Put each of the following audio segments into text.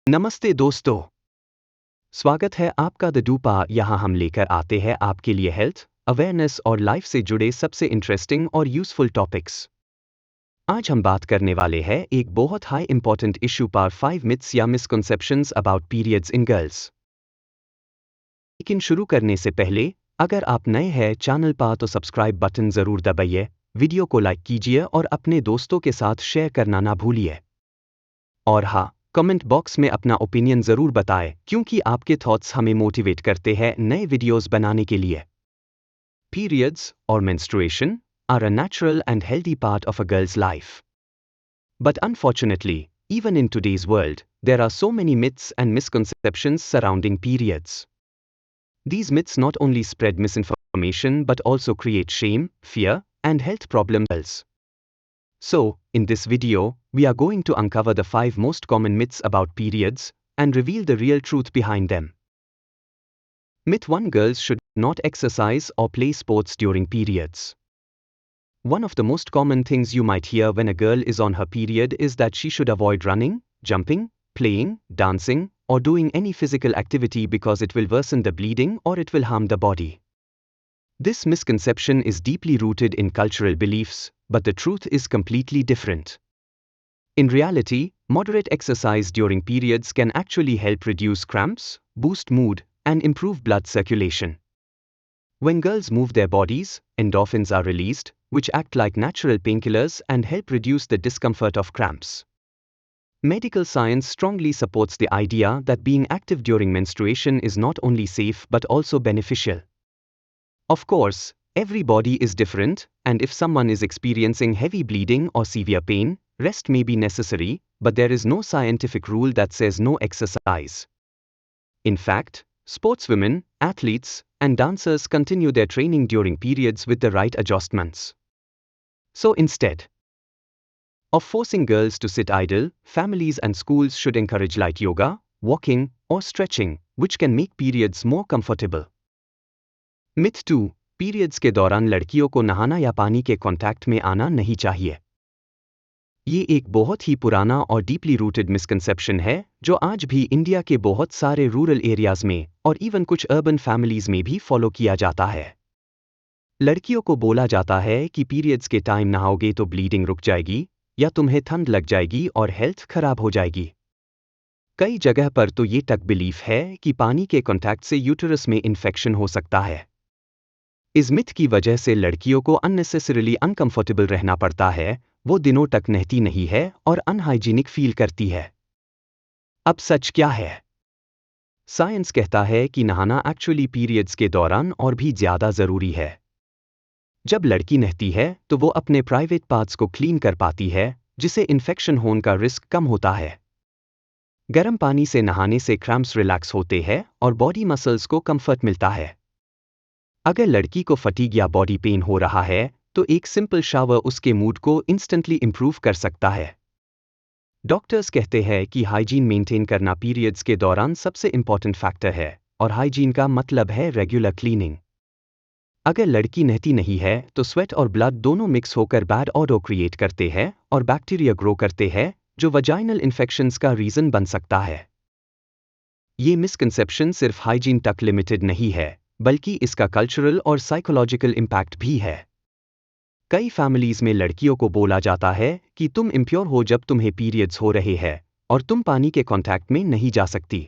नमस्ते दोस्तों, स्वागत है आपका द डूपा। यहाँ हम लेकर आते हैं आपके लिए हेल्थ, अवेयरनेस और लाइफ से जुड़े सबसे इंटरेस्टिंग और यूजफुल टॉपिक्स। आज हम बात करने वाले हैं एक बहुत हाई इंपॉर्टेंट इशू पर 5 मिथ्स या misconceptions about periods in girls. लेकिन शुरू करने से पहले, अगर आप नए हैं चैनल पर तो सब्सक्राइब बटन जरूर दबाइए, वीडियो को लाइक कीजिए और अपने दोस्तों के साथ शेयर करना ना भूलिए। और हाँ, कमेंट बॉक्स में अपना ओपिनियन जरूर बताएं क्योंकि आपके थॉट्स हमें मोटिवेट करते हैं नए वीडियोस बनाने के लिए। Periods or menstruation are a natural and healthy part of a girl's life. But unfortunately, even in today's world, there are so many myths and misconceptions surrounding periods. These myths not only spread misinformation but also create shame, fear, and health problems. So, in this video, we are going to uncover the 5 most common myths about periods and reveal the real truth behind them. Myth 1: Girls should not exercise or play sports during periods. One of the most common things you might hear when a girl is on her period is that she should avoid running, jumping, playing, dancing, or doing any physical activity because it will worsen the bleeding or it will harm the body. This misconception is deeply rooted in cultural beliefs, but the truth is completely different. In reality, moderate exercise during periods can actually help reduce cramps, boost mood, and improve blood circulation. When girls move their bodies, endorphins are released, which act like natural painkillers and help reduce the discomfort of cramps. Medical science strongly supports the idea that being active during menstruation is not only safe but also beneficial. Of course, every body is different, and if someone is experiencing heavy bleeding or severe pain, rest may be necessary, but there is no scientific rule that says no exercise. In fact, sportswomen, athletes, and dancers continue their training during periods with the right adjustments. So instead of forcing girls to sit idle, families and schools should encourage light yoga, walking, or stretching, which can make periods more comfortable. Myth 2: periods के दौरान लड़कियों को नहाना या पानी के contact में आना नहीं चाहिए। ये एक बहुत ही पुराना और डीपली रूटेड मिसकंसेप्शन है जो आज भी इंडिया के बहुत सारे रूरल एरियाज में और इवन कुछ अर्बन फैमिलीज में भी फॉलो किया जाता है। लड़कियों को बोला जाता है कि पीरियड्स के टाइम नहाओगे तो ब्लीडिंग रुक जाएगी या तुम्हें ठंड लग जाएगी और हेल्थ खराब हो जाएगी। कई जगह पर तो ये तक बिलीफ है कि पानी के कांटेक्ट से यूटरस में इन्फेक्शन हो सकता है। इस मिथ की वजह से लड़कियों को अननेसेसरीली अनकंफर्टेबल रहना पड़ता है, वो दिनों तक नहाती नहीं है और अनहाइजीनिक फील करती है। अब सच क्या है? साइंस कहता है कि नहाना एक्चुअली पीरियड्स के दौरान और भी ज्यादा जरूरी है। जब लड़की नहाती है तो वो अपने प्राइवेट पार्ट्स को क्लीन कर पाती है, जिससे इन्फेक्शन होने का रिस्क कम होता है। गर्म पानी से नहाने से क्रैम्प्स रिलैक्स होते हैं और बॉडी मसल्स को कंफर्ट मिलता है। अगर लड़की को फटीग या बॉडी पेन हो रहा है तो एक सिंपल शावर उसके मूड को इंस्टेंटली इंप्रूव कर सकता है। डॉक्टर्स कहते हैं कि हाइजीन मेंटेन करना पीरियड्स के दौरान सबसे इंपॉर्टेंट फैक्टर है, और हाइजीन का मतलब है रेगुलर क्लीनिंग। अगर लड़की नहाती नहीं है तो स्वेट और ब्लड दोनों मिक्स होकर बैड ऑडर क्रिएट करते हैं और बैक्टीरिया ग्रो करते हैं जो वजाइनल इन्फेक्शंस का रीजन बन सकता है। ये मिसकंसेप्शन सिर्फ हाइजीन तक लिमिटेड नहीं है, बल्कि इसका कल्चरल और साइकोलॉजिकल इम्पैक्ट भी है। कई फैमिलीज में लड़कियों को बोला जाता है कि तुम इम्प्योर हो जब तुम्हें पीरियड्स हो रहे हैं और तुम पानी के कांटेक्ट में नहीं जा सकती।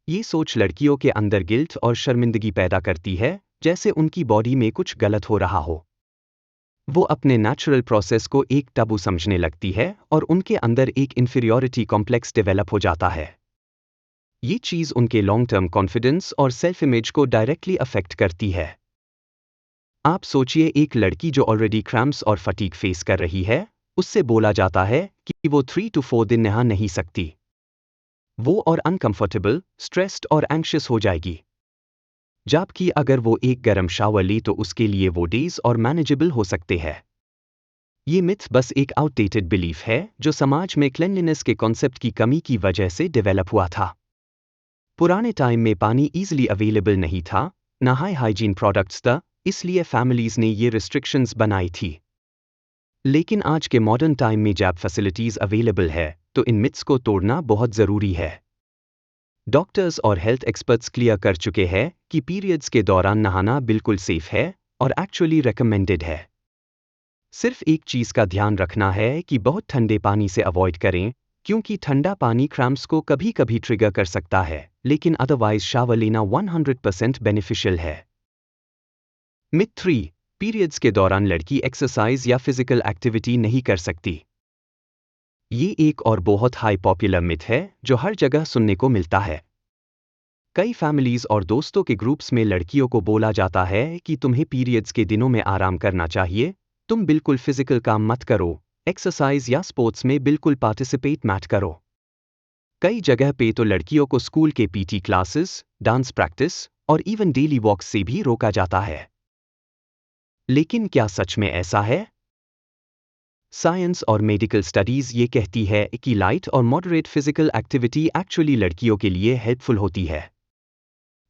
ये सोच लड़कियों के अंदर गिल्ट और शर्मिंदगी पैदा करती है, जैसे उनकी बॉडी में कुछ गलत हो रहा हो। वो अपने नेचुरल प्रोसेस को एक टबू समझने लगती है और उनके अंदर एक इन्फीरियॉरिटी कॉम्प्लेक्स डेवलप हो जाता है। ये चीज़ उनके लॉन्ग टर्म कॉन्फिडेंस और सेल्फ इमेज को डायरेक्टली अफेक्ट करती है। आप सोचिए, एक लड़की जो ऑलरेडी क्रैम्प्स और फटीग फेस कर रही है, उससे बोला जाता है कि वो 3 to 4 दिन नहा नहीं सकती। वो और अनकंफर्टेबल, स्ट्रेस्ड और एंग्शियस हो जाएगी। जबकि अगर वो एक गर्म शावर ले तो उसके लिए वो डेज और मैनेजेबल हो सकते हैं। ये मिथ बस एक आउटडेटेड बिलीफ है जो समाज में क्लेanलीनेस के कॉन्सेप्ट की कमी की वजह से डेवलप हुआ था। पुराने टाइम में पानी ईजिली अवेलेबल नहीं था, ना हाई हाइजीन प्रोडक्ट्स था, इसलिए फैमिलीज ने ये रिस्ट्रिक्शंस बनाई थी। लेकिन आज के मॉडर्न टाइम में जब फैसिलिटीज अवेलेबल है, तो इन मिथ्स को तोड़ना बहुत ज़रूरी है। डॉक्टर्स और हेल्थ एक्सपर्ट्स क्लियर कर चुके हैं कि पीरियड्स के दौरान नहाना बिल्कुल सेफ है और एक्चुअली रिकमेंडेड है। सिर्फ एक चीज़ का ध्यान रखना है कि बहुत ठंडे पानी से अवॉइड करें, क्योंकि ठंडा पानी क्रैम्प्स को कभी कभी ट्रिगर कर सकता है, लेकिन अदरवाइज शावर लेना 100% बेनिफिशियल है। मिथ 3, पीरियड्स के दौरान लड़की एक्सरसाइज या फिजिकल एक्टिविटी नहीं कर सकती। ये एक और बहुत हाई पॉपुलर मिथ है जो हर जगह सुनने को मिलता है। कई फैमिलीज और दोस्तों के ग्रुप्स में लड़कियों को बोला जाता है कि तुम्हें पीरियड्स के दिनों में आराम करना चाहिए, तुम बिल्कुल फिजिकल काम मत करो, एक्सरसाइज या स्पोर्ट्स में बिल्कुल पार्टिसिपेट मत करो। कई जगह पे तो लड़कियों को स्कूल के पीटी क्लासेस, डांस प्रैक्टिस और इवन डेली वॉक्स से भी रोका जाता है। लेकिन क्या सच में ऐसा है? साइंस और मेडिकल स्टडीज ये कहती है कि लाइट और मॉडरेट फिजिकल एक्टिविटी एक्चुअली लड़कियों के लिए हेल्पफुल होती है।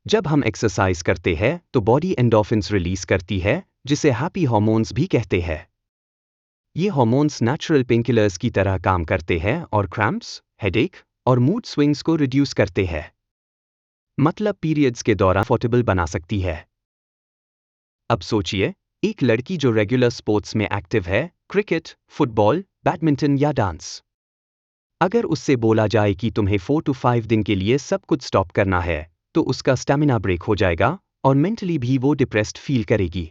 जब हम एक्सरसाइज करते हैं तो बॉडी एंडोर्फिन्स रिलीज करती है, जिसे हैप्पी हार्मोन्स भी कहते हैं। ये हार्मोन्स नेचुरल पेनकिलर्स की तरह काम करते हैं और क्रैम्प्स, हेडेक और मूड स्विंग्स को रिड्यूस करते हैं। मतलब पीरियड्स के दौरान कंफर्टेबल बना सकती है। अब सोचिए, एक लड़की जो रेगुलर स्पोर्ट्स में एक्टिव है, क्रिकेट, फुटबॉल, बैडमिंटन या डांस। अगर उससे बोला जाए कि तुम्हें 4 to 5 दिन के लिए सब कुछ स्टॉप करना है, तो उसका स्टैमिना ब्रेक हो जाएगा और मेंटली भी वो डिप्रेस्ड फील करेगी।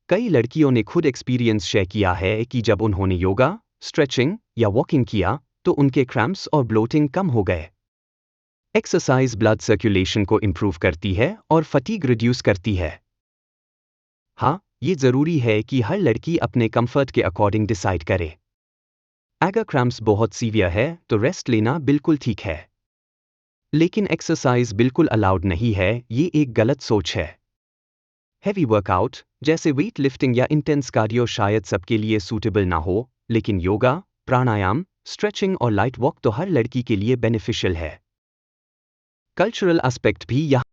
कई लड़कियों ने खुद एक्सपीरियंस शेयर किया है कि जब उन्होंने योगा, स्ट्रेचिंग या वॉकिंग किया, तो उनके क्रैम्प्स और ब्लोटिंग कम हो गए। एक्सरसाइज ब्लड सर्कुलेशन को इंप्रूव करती है और फटीग रिड्यूस करती है। हाँ, ये ज़रूरी है कि हर लड़की अपने कंफर्ट के अकॉर्डिंग डिसाइड करे। अगर क्रैम्प्स बहुत सीवियर है तो रेस्ट लेना बिल्कुल ठीक है। लेकिन एक्सरसाइज बिल्कुल अलाउड नहीं है, ये एक गलत सोच है। हैवी वर्कआउट जैसे वेट लिफ्टिंग या इंटेंस कार्डियो शायद सबके लिए सूटेबल ना हो, लेकिन योगा, प्राणायाम, स्ट्रेचिंग और लाइट वॉक तो हर लड़की के लिए बेनिफिशियल है। कल्चरल एस्पेक्ट भी यहाँ।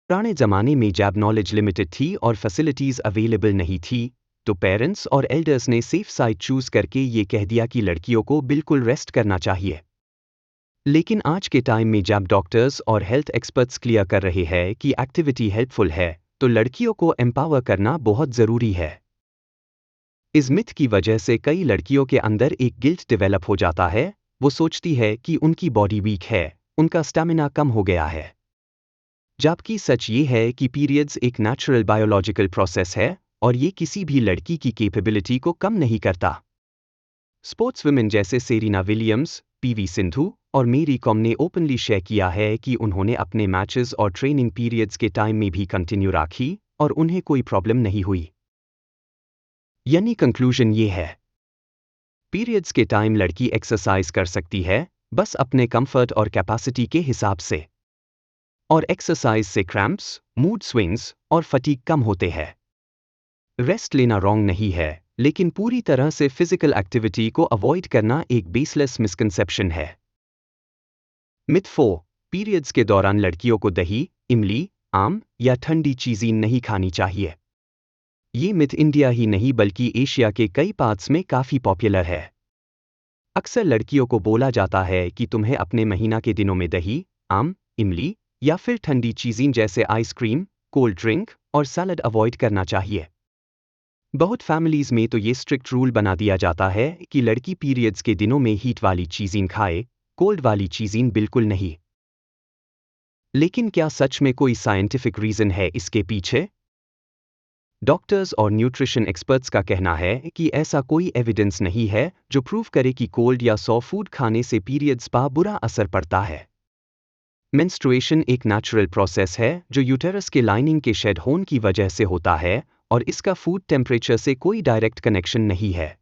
पुराने ज़माने में जब नॉलेज लिमिटेड थी और फैसिलिटीज़ अवेलेबल नहीं थी, तो पेरेंट्स और एल्डर्स ने सेफ साइड चूज करके ये कह दिया कि लड़कियों को बिल्कुल रेस्ट करना चाहिए। लेकिन आज के टाइम में जब डॉक्टर्स और हेल्थ एक्सपर्ट्स क्लियर कर रहे हैं कि एक्टिविटी हेल्पफुल है, तो लड़कियों को एम्पावर करना बहुत ज़रूरी है। इस मिथ की वजह से कई लड़कियों के अंदर एक गिल्ट डेवलप हो जाता है, वो सोचती है कि उनकी बॉडी वीक है, उनका स्टैमिना कम हो गया है। जबकि सच ये है कि पीरियड्स एक नेचुरल बायोलॉजिकल प्रोसेस है और ये किसी भी लड़की की कैपेबिलिटी को कम नहीं करता। स्पोर्ट्स वुमेन जैसे सेरेना विलियम्स, पीवी सिंधु और मेरी कॉम ने ओपनली शेयर किया है कि उन्होंने अपने मैचेस और ट्रेनिंग पीरियड्स के टाइम में भी कंटिन्यू रखी और उन्हें कोई प्रॉब्लम नहीं हुई। यानी कंक्लूजन ये है, पीरियड्स के टाइम लड़की एक्सरसाइज कर सकती है, बस अपने कंफर्ट और कैपेसिटी के हिसाब से। और एक्सरसाइज से क्रैम्प्स, मूड स्विंग्स और फटीग कम होते हैं। रेस्ट लेना रॉन्ग नहीं है, लेकिन पूरी तरह से फिजिकल एक्टिविटी को अवॉइड करना एक बेसलेस मिसकंसेप्शन है। मिथ 4, पीरियड्स के दौरान लड़कियों को दही, इमली, आम या ठंडी चीज़ें नहीं खानी चाहिए। ये मिथ इंडिया ही नहीं बल्कि एशिया के कई पार्ट्स में काफ़ी पॉपुलर है। अक्सर लड़कियों को बोला जाता है कि तुम्हें अपने महीना के दिनों में दही, आम, इमली या फिर ठंडी चीज़ें जैसे आइसक्रीम, कोल्ड ड्रिंक और सैलड अवॉइड करना चाहिए। बहुत फैमिलीज में तो ये स्ट्रिक्ट रूल बना दिया जाता है कि लड़की पीरियड्स के दिनों में हीट वाली चीज़ें खाए, कोल्ड वाली चीज़ें बिल्कुल नहीं। लेकिन क्या सच में कोई साइंटिफिक रीज़न है इसके पीछे? डॉक्टर्स और न्यूट्रिशन एक्सपर्ट्स का कहना है कि ऐसा कोई एविडेंस नहीं है जो प्रूव करे कि कोल्ड या सॉ फूड खाने से पीरियड्स पर बुरा असर पड़ता है। मेंस्ट्रुएशन एक नेचुरल प्रोसेस है जो यूटेरस के लाइनिंग के शेड होने की वजह से होता है और इसका फूड टेम्परेचर से कोई डायरेक्ट कनेक्शन नहीं है।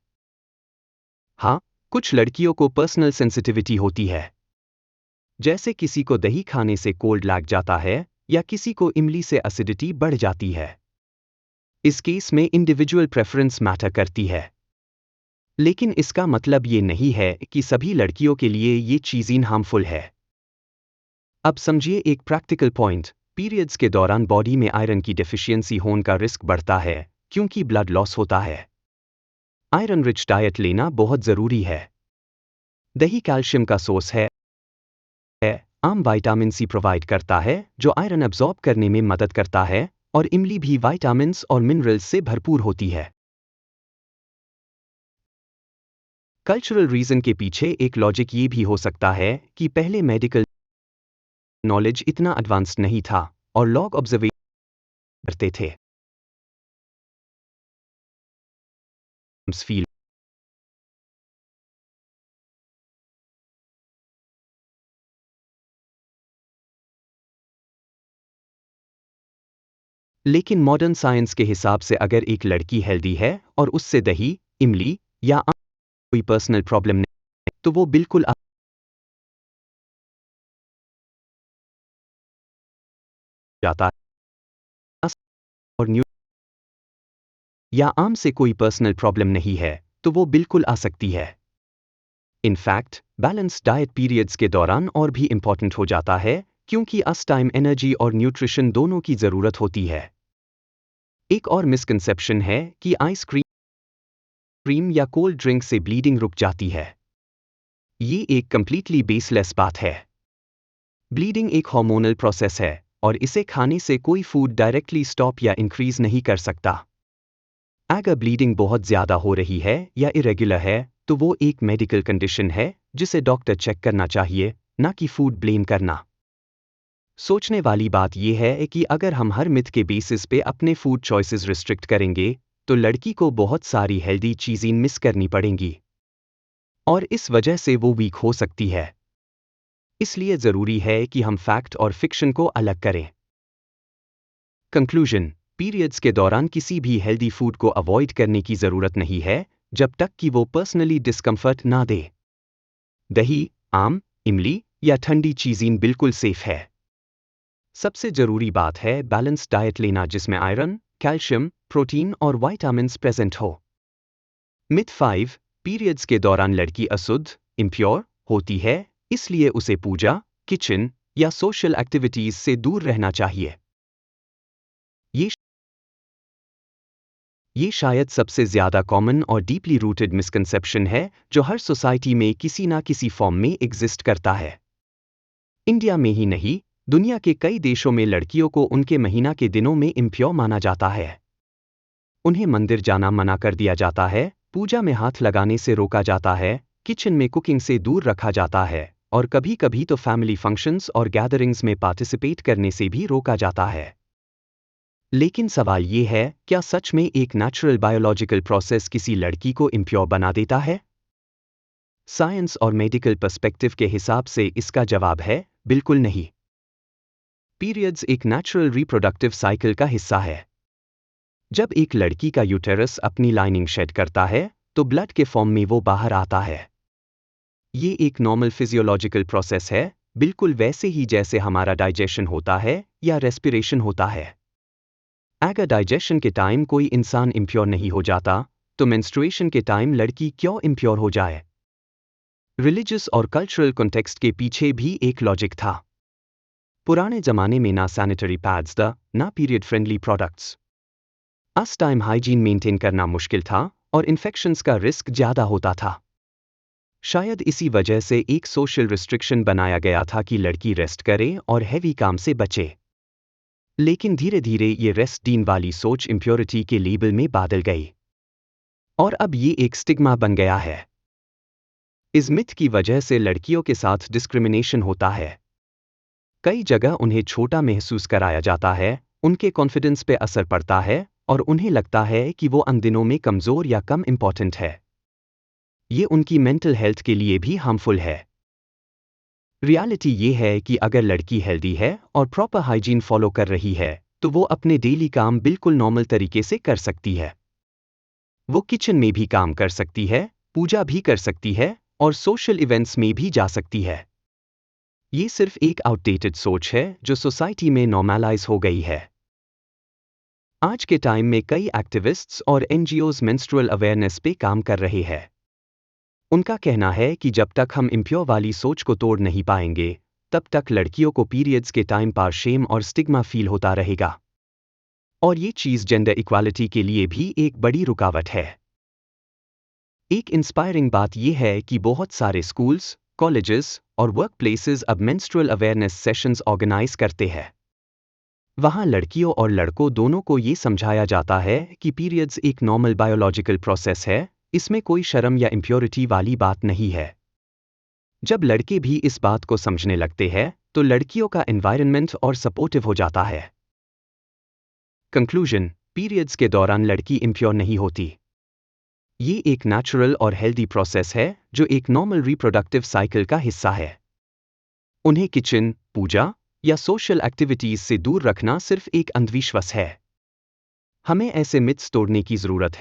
हाँ, कुछ लड़कियों को पर्सनल सेंसिटिविटी होती है। जैसे किसी को दही खाने से कोल्ड लग जाता है या किसी को इमली से एसिडिटी बढ़ जाती है। इस केस में इंडिविजुअल प्रेफरेंस मैटर करती है। लेकिन इसका मतलब ये नहीं है कि सभी लड़कियों के लिए ये चीज़ें हार्मफुल है। अब समझिए एक प्रैक्टिकल पॉइंट, पीरियड्स के दौरान बॉडी में आयरन की डेफिशिएंसी होने का रिस्क बढ़ता है क्योंकि ब्लड लॉस होता है। आयरन रिच डाइट लेना बहुत ज़रूरी है। दही कैल्शियम का सोर्स है। आम विटामिन सी प्रोवाइड करता है जो आयरन अब्सॉर्ब करने में मदद करता है, और इमली भी विटामिन्स और मिनरल्स से भरपूर होती है। कल्चरल रीजन के पीछे एक लॉजिक ये भी हो सकता है कि पहले मेडिकल नॉलेज इतना एडवांस्ड नहीं था और लोग ऑब्जर्वेशन करते थे। फील लेकिन मॉडर्न साइंस के हिसाब से अगर एक लड़की हेल्दी है और उससे दही, इमली या कोई पर्सनल प्रॉब्लम नहीं, तो वो बिल्कुल जाता है। और न्यू या आम से कोई पर्सनल प्रॉब्लम नहीं है, तो वो बिल्कुल आ सकती है। इनफैक्ट बैलेंस डाइट पीरियड्स के दौरान और भी इंपॉर्टेंट हो जाता है, क्योंकि अस टाइम एनर्जी और न्यूट्रिशन दोनों की ज़रूरत होती है। एक और मिसकंसेप्शन है कि आइसक्रीम या कोल्ड ड्रिंक से ब्लीडिंग रुक जाती है। ये एक कंप्लीटली बेसलेस बात है। ब्लीडिंग एक हार्मोनल प्रोसेस है और इसे खाने से कोई फूड डायरेक्टली स्टॉप या इंक्रीज नहीं कर सकता। अगर ब्लीडिंग बहुत ज़्यादा हो रही है या इरेगुलर है, तो वो एक मेडिकल कंडीशन है जिसे डॉक्टर चेक करना चाहिए, ना कि फूड ब्लेम करना। सोचने वाली बात यह है कि अगर हम हर मिथ के बेसिस पे अपने फूड चॉइसेस रिस्ट्रिक्ट करेंगे, तो लड़की को बहुत सारी हेल्दी चीज़ें मिस करनी पड़ेंगी और इस वजह से वो वीक हो सकती है। इसलिए ज़रूरी है कि हम फैक्ट और फिक्शन को अलग करें। कंक्लूजन: पीरियड्स के दौरान किसी भी हेल्दी फूड को अवॉइड करने की ज़रूरत नहीं है जब तक कि वो पर्सनली डिस्कम्फर्ट ना दे। दही, आम, इमली या ठंडी चीज़ें बिल्कुल सेफ है। सबसे जरूरी बात है बैलेंस डाइट लेना जिसमें आयरन, कैल्शियम, प्रोटीन और विटामिन्स प्रेजेंट हो। मिथ 5: पीरियड्स के दौरान लड़की अशुद्ध, इम्प्योर होती है, इसलिए उसे पूजा, किचन या सोशल एक्टिविटीज से दूर रहना चाहिए। ये ये शायद सबसे ज़्यादा कॉमन और डीपली रूटेड मिसकंसेप्शन है जो हर सोसाइटी में किसी ना किसी फॉर्म में एग्जिस्ट करता है। इंडिया में ही नहीं, दुनिया के कई देशों में लड़कियों को उनके महीना के दिनों में इम्प्योर माना जाता है। उन्हें मंदिर जाना मना कर दिया जाता है, पूजा में हाथ लगाने से रोका जाता है, किचन में कुकिंग से दूर रखा जाता है और कभी कभी तो फैमिली फंक्शंस और गैदरिंग्स में पार्टिसिपेट करने से भी रोका जाता है। लेकिन सवाल ये है, क्या सच में एक नेचुरल बायोलॉजिकल प्रोसेस किसी लड़की को इम्प्योर बना देता है? साइंस और मेडिकल पर्सपेक्टिव के हिसाब से इसका जवाब है बिल्कुल नहीं। पीरियड्स एक नेचुरल रिप्रोडक्टिव साइकिल का हिस्सा है। जब एक लड़की का यूटेरस अपनी लाइनिंग शेड करता है, तो ब्लड के फॉर्म में वो बाहर आता है। ये एक नॉर्मल फिजियोलॉजिकल प्रोसेस है, बिल्कुल वैसे ही जैसे हमारा डाइजेशन होता है या रेस्पिरेशन होता है। अगर डाइजेशन के टाइम कोई इंसान इम्प्योर नहीं हो जाता, तो मेंस्ट्रुएशन के टाइम लड़की क्यों इम्प्योर हो जाए? रिलीजियस और कल्चरल कॉन्टेक्स्ट के पीछे भी एक लॉजिक था। पुराने जमाने में ना सैनिटरी पैड्स द, ना पीरियड फ्रेंडली प्रोडक्ट्स। अस टाइम हाइजीन मेंटेन करना मुश्किल था और इन्फेक्शंस का रिस्क ज़्यादा होता था। शायद इसी वजह से एक सोशल रिस्ट्रिक्शन बनाया गया था कि लड़की रेस्ट करे और हैवी काम से बचे। लेकिन धीरे धीरे ये रेस्ट डीन वाली सोच इम्प्योरिटी के लेबल में बदल गई और अब ये एक स्टिग्मा बन गया है। इस मिथ की वजह से लड़कियों के साथ डिस्क्रिमिनेशन होता है। कई जगह उन्हें छोटा महसूस कराया जाता है, उनके कॉन्फिडेंस पे असर पड़ता है और उन्हें लगता है कि वो अन दिनों में कमज़ोर या कम इम्पॉर्टेंट है। ये उनकी मेंटल हेल्थ के लिए भी हार्मफुल है। रियलिटी ये है कि अगर लड़की हेल्दी है और प्रॉपर हाइजीन फॉलो कर रही है, तो वो अपने डेली काम बिल्कुल नॉर्मल तरीके से कर सकती है। वो किचन में भी काम कर सकती है, पूजा भी कर सकती है और सोशल इवेंट्स में भी जा सकती है। ये सिर्फ एक आउटडेटेड सोच है जो सोसाइटी में नॉर्मलाइज हो गई है। आज के टाइम में कई एक्टिविस्ट्स और एनजीओज मेंस्ट्रुअल अवेयरनेस पे काम कर रहे हैं। उनका कहना है कि जब तक हम इम्प्योर वाली सोच को तोड़ नहीं पाएंगे, तब तक लड़कियों को पीरियड्स के टाइम पर शेम और स्टिग्मा फील होता रहेगा। और ये चीज़ जेंडर इक्वालिटी के लिए भी एक बड़ी रुकावट है। एक इंस्पायरिंग बात यह है कि बहुत सारे स्कूल्स, कॉलेजेस और वर्क प्लेसेस अब मेंस्ट्रुअल अवेयरनेस सेशंस ऑर्गेनाइज करते हैं। वहाँ लड़कियों और लड़कों दोनों को ये समझाया जाता है कि पीरियड्स एक नॉर्मल बायोलॉजिकल प्रोसेस है, इसमें कोई शर्म या इम्प्योरिटी वाली बात नहीं है। जब लड़के भी इस बात को समझने लगते हैं, तो लड़कियों का एनवायरनमेंट और सपोर्टिव हो जाता है। कंक्लूजन: पीरियड्स के दौरान लड़की इम्प्योर नहीं होती। ये एक नेचुरल और हेल्दी प्रोसेस है जो एक नॉर्मल रिप्रोडक्टिव साइकिल का हिस्सा है। उन्हें किचन, पूजा या सोशल एक्टिविटीज से दूर रखना सिर्फ एक अंधविश्वास है। हमें ऐसे मिथ्स तोड़ने की जरूरत है